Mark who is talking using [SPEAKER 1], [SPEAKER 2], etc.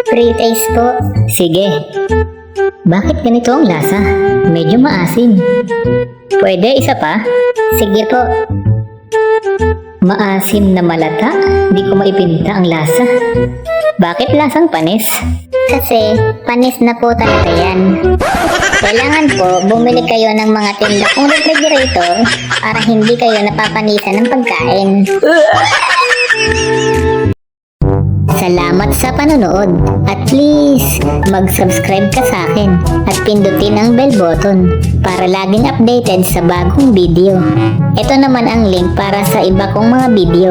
[SPEAKER 1] Free taste po.
[SPEAKER 2] Sige. Bakit ganito ang lasa? Medyo maasim. Pwede isa pa?
[SPEAKER 1] Sige po.
[SPEAKER 2] Maasim na malata? Di ko maipinta ang lasa. Bakit lasang panis?
[SPEAKER 1] Kasi panis na po talaga yan. Kailangan po bumili kayo ng mga tinda kong refrigerator para hindi kayo napapanisan ng pagkain. Salamat sa panonood at please mag-subscribe ka sa akin at pindutin ang bell button para laging updated sa bagong video. Ito naman ang link para sa iba kong mga video.